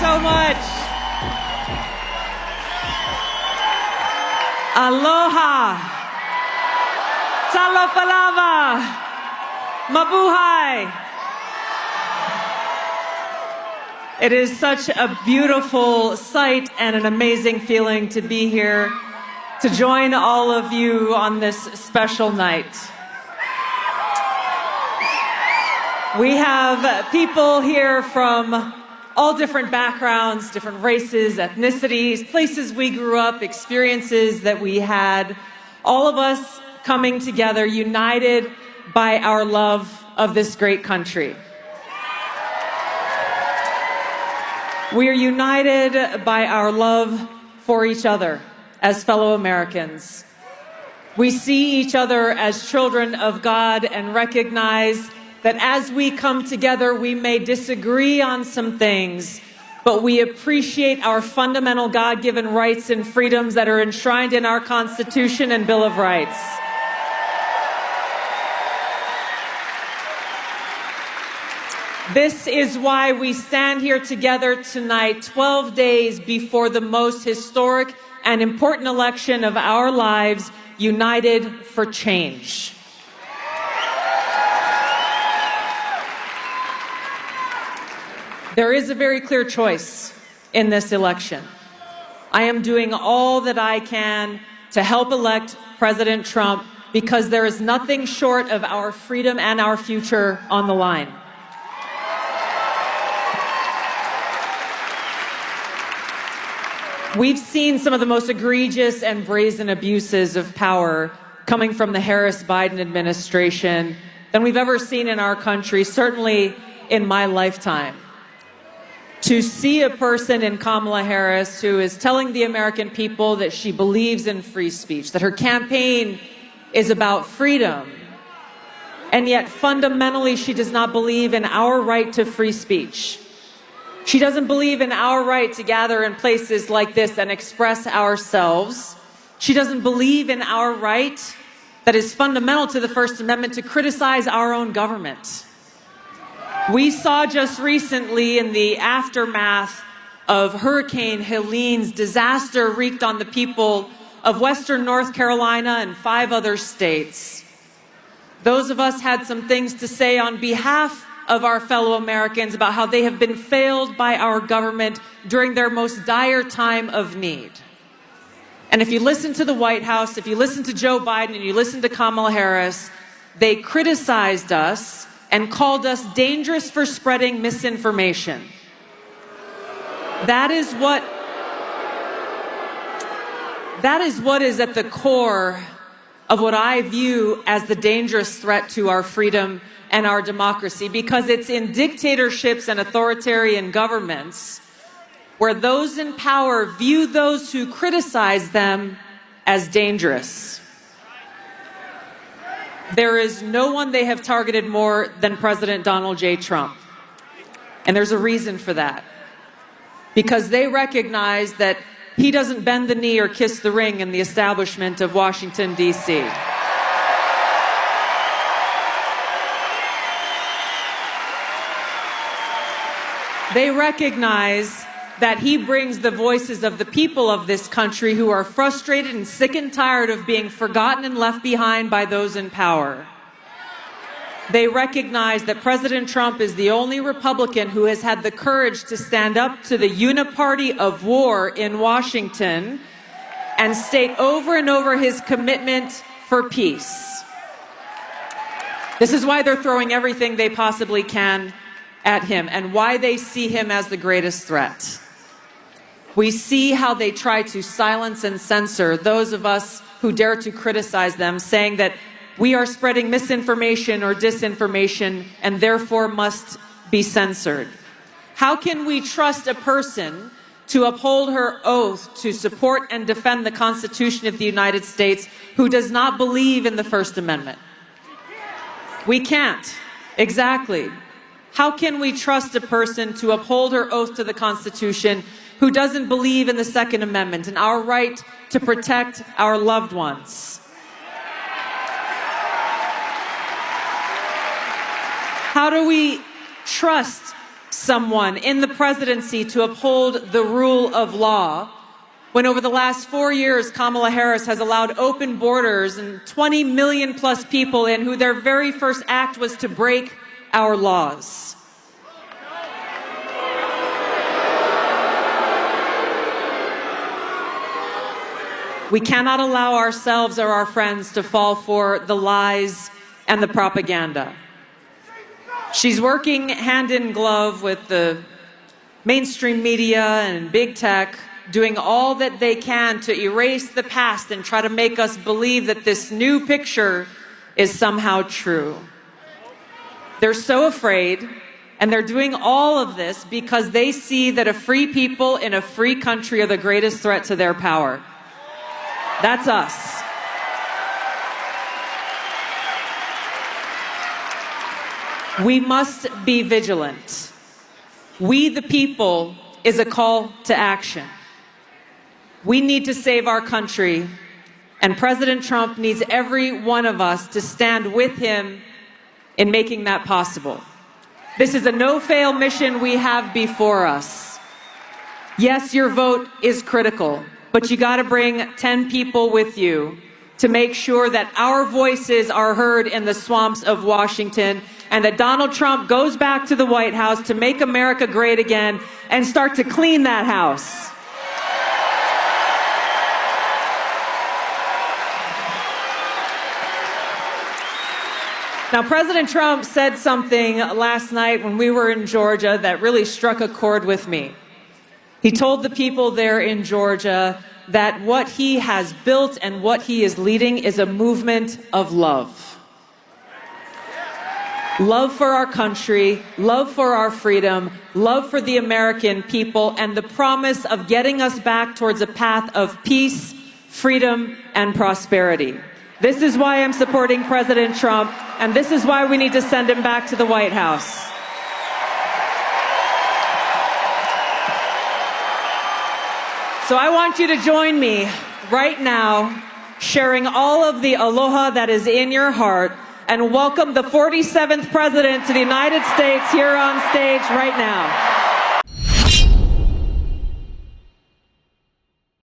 so much. Aloha. Talapalava. Mabuhay. It is such a beautiful sight and an amazing feeling to be here to join all of you on this special night. We have people here from all different backgrounds, different races, ethnicities, places we grew up, experiences that we had, all of us coming together, united by our love of this great country. We are united by our love for each other as fellow Americans. We see each other as children of God and recognize that as we come together, we may disagree on some things, but we appreciate our fundamental God-given rights and freedoms that are enshrined in our Constitution and Bill of Rights. This is why we stand here together tonight, 12 days before the most historic and important election of our lives, united for change. There is a very clear choice in this election. I am doing all that I can to help elect President Trump because there is nothing short of our freedom and our future on the line. We've seen some of the most egregious and brazen abuses of power coming from the Harris-Biden administration than we've ever seen in our country, certainly in my lifetime. To see a person in Kamala Harris who is telling the American people that she believes in free speech, that her campaign is about freedom, and yet fundamentally she does not believe in our right to free speech. She doesn't believe in our right to gather in places like this and express ourselves. She doesn't believe in our right that is fundamental to the First Amendment to criticize our own government. We saw just recently in the aftermath of Hurricane Helene's disaster wreaked on the people of Western North Carolina and 5 other states. Those of us had some things to say on behalf of our fellow Americans about how they have been failed by our government during their most dire time of need. And if you listen to the White House, if you listen to Joe Biden and you listen to Kamala Harris, they criticized us and called us dangerous for spreading misinformation. That is what is at the core of what I view as the dangerous threat to our freedom and our democracy, because it's in dictatorships and authoritarian governments where those in power view those who criticize them as dangerous. There is no one they have targeted more than President Donald J. Trump. And there's a reason for that. Because they recognize that he doesn't bend the knee or kiss the ring in the establishment of Washington, D.C. They recognize that he brings the voices of the people of this country who are frustrated and sick and tired of being forgotten and left behind by those in power. They recognize that President Trump is the only Republican who has had the courage to stand up to the uniparty of war in Washington and state over and over his commitment for peace. This is why they're throwing everything they possibly can at him and why they see him as the greatest threat. We see how they try to silence and censor those of us who dare to criticize them, saying that we are spreading misinformation or disinformation and therefore must be censored. How can we trust a person to uphold her oath to support and defend the Constitution of the United States who does not believe in the First Amendment? We can't. Exactly. How can we trust a person to uphold her oath to the Constitution who doesn't believe in the Second Amendment and our right to protect our loved ones? How do we trust someone in the presidency to uphold the rule of law, when over the last 4 years, Kamala Harris has allowed open borders and 20 million plus people in who their very first act was to break our laws. We cannot allow ourselves or our friends to fall for the lies and the propaganda. She's working hand in glove with the mainstream media and big tech, doing all that they can to erase the past and try to make us believe that this new picture is somehow true. They're so afraid, and they're doing all of this because they see that a free people in a free country are the greatest threat to their power. That's us. We must be vigilant. We the people is a call to action. We need to save our country, and President Trump needs every one of us to stand with him in making that possible. This is a no-fail mission we have before us. Yes, your vote is critical, but you got to bring 10 people with you to make sure that our voices are heard in the swamps of Washington and that Donald Trump goes back to the White House to make America great again and start to clean that house. Now, President Trump said something last night when we were in Georgia that really struck a chord with me. He told the people there in Georgia that what he has built and what he is leading is a movement of love. Love for our country, love for our freedom, love for the American people, and the promise of getting us back towards a path of peace, freedom, and prosperity. This is why I'm supporting President Trump, and this is why we need to send him back to the White House. So I want you to join me right now, sharing all of the aloha that is in your heart, and welcome the 47th President to the United States here on stage right now.